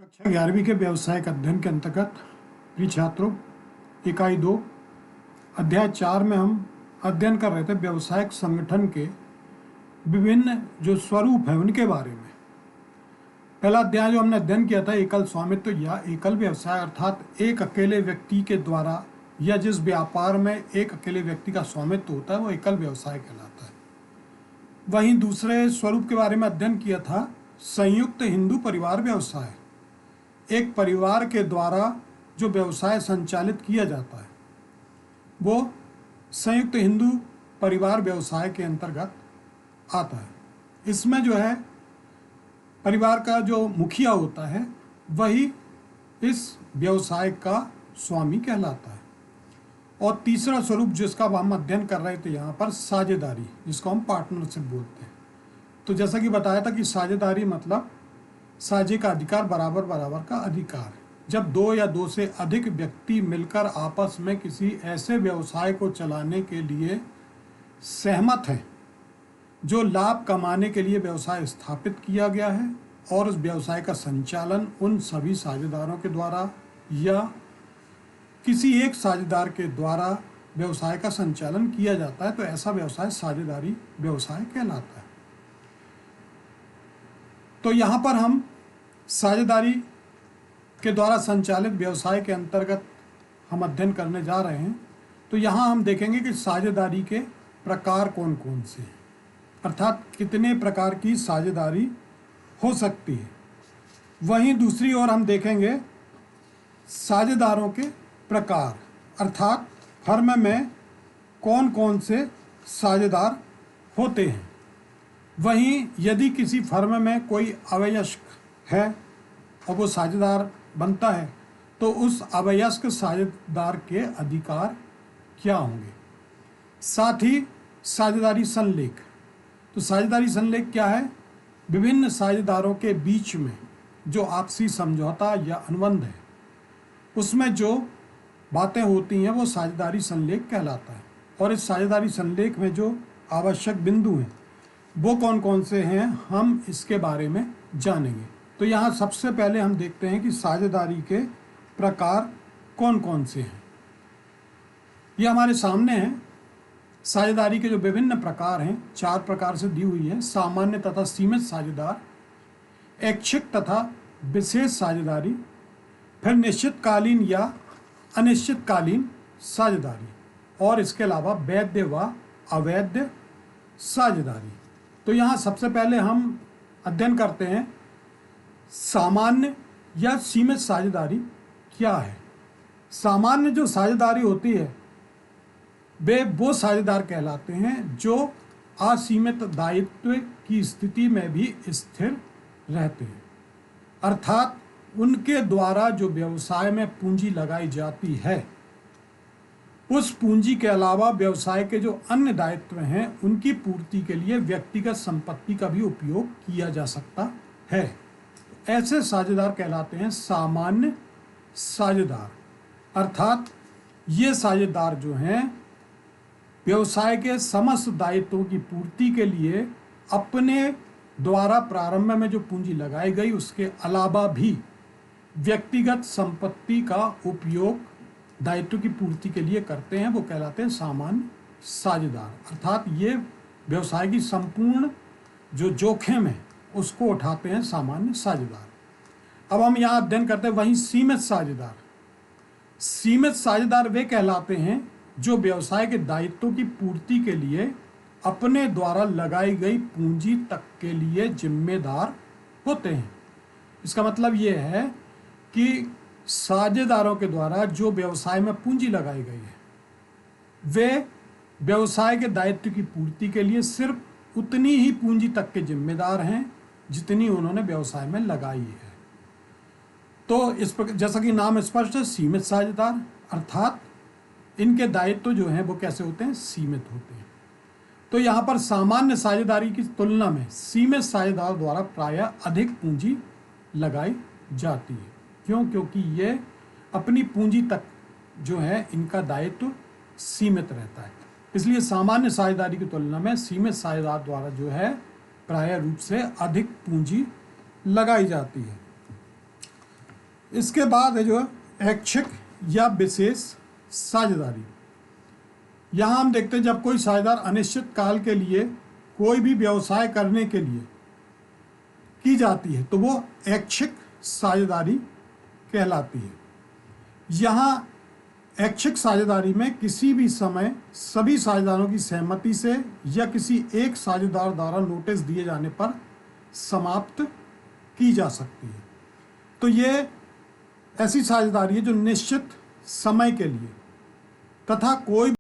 कक्षा 11वीं के व्यावसायिक अध्ययन के अंतर्गत प्रिय छात्रों, इकाई 2 अध्याय 4 में हम अध्ययन कर रहे थे व्यावसायिक संगठन के विभिन्न जो स्वरूप है उनके बारे में। पहला अध्याय जो हमने अध्ययन किया था एकल स्वामित्व या एकल व्यवसाय, अर्थात एक अकेले व्यक्ति के द्वारा या जिस व्यापार में एक अकेले व्यक्ति का स्वामित्व होता है वो एकल व्यवसाय कहलाता है। वहीं दूसरे स्वरूप के बारे में अध्ययन किया था संयुक्त हिंदू परिवार व्यवसाय, एक परिवार के द्वारा जो व्यवसाय संचालित किया जाता है वो संयुक्त हिंदू परिवार व्यवसाय के अंतर्गत आता है। इसमें जो है परिवार का जो मुखिया होता है वही इस व्यवसाय का स्वामी कहलाता है। और तीसरा स्वरूप जिसका हम अध्ययन कर रहे थे यहाँ पर साझेदारी, जिसको हम पार्टनरशिप बोलते हैं। तो जैसा कि बताया था कि साझेदारी मतलब साझे का अधिकार, बराबर बराबर का अधिकार। जब दो या दो से अधिक व्यक्ति मिलकर आपस में किसी ऐसे व्यवसाय को चलाने के लिए सहमत हैं जो लाभ कमाने के लिए व्यवसाय स्थापित किया गया है और उस व्यवसाय का संचालन उन सभी साझेदारों के द्वारा या किसी एक साझेदार के द्वारा व्यवसाय का संचालन किया जाता है, तो ऐसा व्यवसाय साझेदारी व्यवसाय कहलाता है। तो यहाँ पर हम साझेदारी के द्वारा संचालित व्यवसाय के अंतर्गत हम अध्ययन करने जा रहे हैं। तो यहाँ हम देखेंगे कि साझेदारी के प्रकार कौन कौन से हैं, अर्थात कितने प्रकार की साझेदारी हो सकती है। वहीं दूसरी ओर हम देखेंगे साझेदारों के प्रकार, अर्थात फर्म में कौन कौन से साझेदार होते हैं। वहीं यदि किसी फर्म में कोई अवयस्क है और वो साझेदार बनता है तो उस अवयस्क साझेदार के अधिकार क्या होंगे। साथ ही साझेदारी संलेख, तो साझेदारी संलेख क्या है? विभिन्न साझेदारों के बीच में जो आपसी समझौता या अनुबंध है उसमें जो बातें होती हैं वो साझेदारी संलेख कहलाता है। और इस साझेदारी संलेख में जो आवश्यक बिंदु हैं वो कौन कौन से हैं हम इसके बारे में जानेंगे। तो यहाँ सबसे पहले हम देखते हैं कि साझेदारी के प्रकार कौन कौन से हैं। ये हमारे सामने हैं। साझेदारी के जो विभिन्न प्रकार हैं 4 प्रकार से दी हुई है। सामान्य तथा सीमित साझेदार, ऐच्छिक तथा विशेष साझेदारी, फिर निश्चितकालीन या अनिश्चितकालीन साझेदारी, और इसके अलावा वैध व अवैध साझेदारी। तो यहाँ सबसे पहले हम अध्ययन करते हैं सामान्य या सीमित साझेदारी क्या है। सामान्य जो साझेदारी होती है वे वो साझेदार कहलाते हैं जो असीमित दायित्व की स्थिति में भी स्थिर रहते हैं, अर्थात उनके द्वारा जो व्यवसाय में पूंजी लगाई जाती है उस पूंजी के अलावा व्यवसाय के जो अन्य दायित्व हैं उनकी पूर्ति के लिए व्यक्तिगत संपत्ति का भी उपयोग किया जा सकता है। ऐसे साझेदार कहलाते हैं सामान्य साझेदार, अर्थात ये साझेदार जो हैं व्यवसाय के समस्त दायित्वों की पूर्ति के लिए अपने द्वारा प्रारंभ में जो पूंजी लगाई गई उसके अलावा भी व्यक्तिगत संपत्ति का उपयोग दायित्व की पूर्ति के लिए करते हैं, वो कहलाते हैं सामान्य साझेदार। अर्थात ये व्यवसाय की संपूर्ण जो जोखिम है उसको उठाते हैं सामान्य साझेदार। अब हम यहाँ अध्ययन करते हैं वहीं सीमित साझेदार। सीमित साझेदार वे कहलाते हैं जो व्यवसाय के दायित्वों की पूर्ति के लिए अपने द्वारा लगाई गई पूंजी तक के लिए जिम्मेदार होते हैं। इसका मतलब ये है कि साझेदारों के द्वारा जो व्यवसाय में पूंजी लगाई गई है वे व्यवसाय के दायित्व की पूर्ति के लिए सिर्फ उतनी ही पूंजी तक के जिम्मेदार हैं जितनी उन्होंने व्यवसाय में लगाई है। तो इस पर जैसा कि नाम स्पष्ट है, सीमित साझेदार, अर्थात इनके दायित्व जो हैं वो कैसे होते हैं? सीमित होते हैं। तो यहाँ पर सामान्य साझेदारी की तुलना में सीमित साझेदार द्वारा प्रायः अधिक पूंजी लगाई जाती है। क्यों? क्योंकि ये अपनी पूंजी तक जो है इनका दायित्व सीमित रहता है। इसलिए सामान्य साझेदारी की तुलना में सीमित साझेदार द्वारा जो है प्राय रूप से अधिक पूंजी लगाई जाती है। इसके बाद है जो ऐच्छिक या विशेष साझेदारी। यहाँ हम देखते हैं जब कोई साझेदार अनिश्चित काल के लिए कोई भी व्यवसाय करने के लिए की जाती है तो वो ऐच्छिक साझेदारी कहलाती है। यहाँ ऐच्छिक साझेदारी में किसी भी समय सभी साझेदारों की सहमति से या किसी एक साझेदार द्वारा नोटिस दिए जाने पर समाप्त की जा सकती है। तो ये ऐसी साझेदारी है जो निश्चित समय के लिए तथा कोई